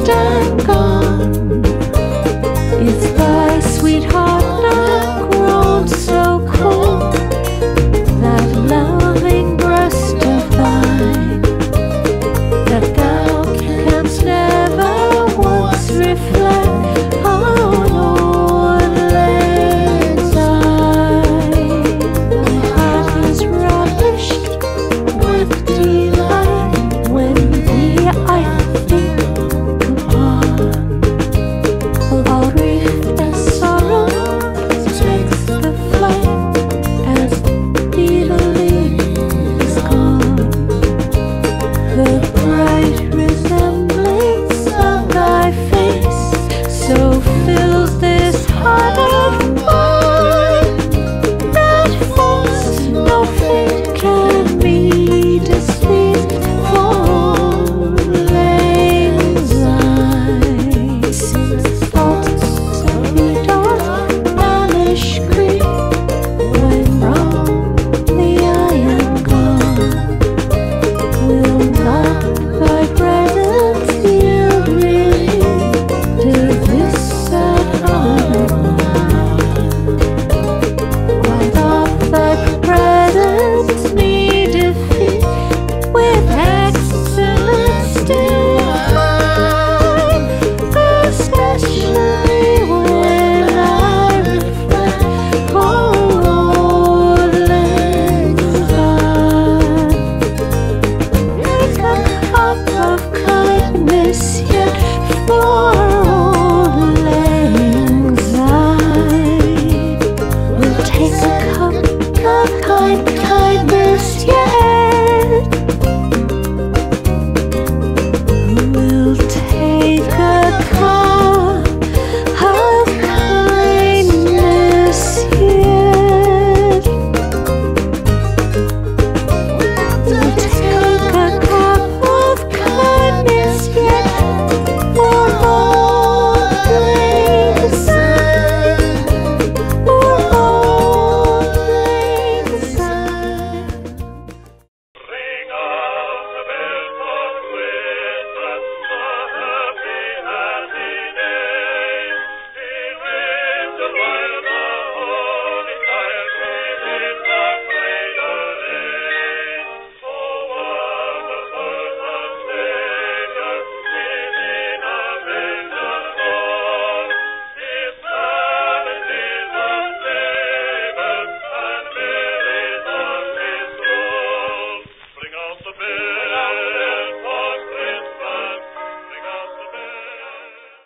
and gone. Is thy sweetheart now grown so cold? That loving breast of thine, that thou canst never once reflect on old lang syne. My heart is ravished with delight when thee I think upon. All grief and sorrow takes the flight as speedily is gone. The bright resemblance of thy face so fills this heart of mine, that false no fate can be displeased for lang syne. Since thoughts of me doth banish grief, when from thee I am gone, will not thy presence yield relief to this sad heart of mine? Why doth thy presence me defeat with excellence still mine, especially when I reflect on old lang syne? Take a cup of kindness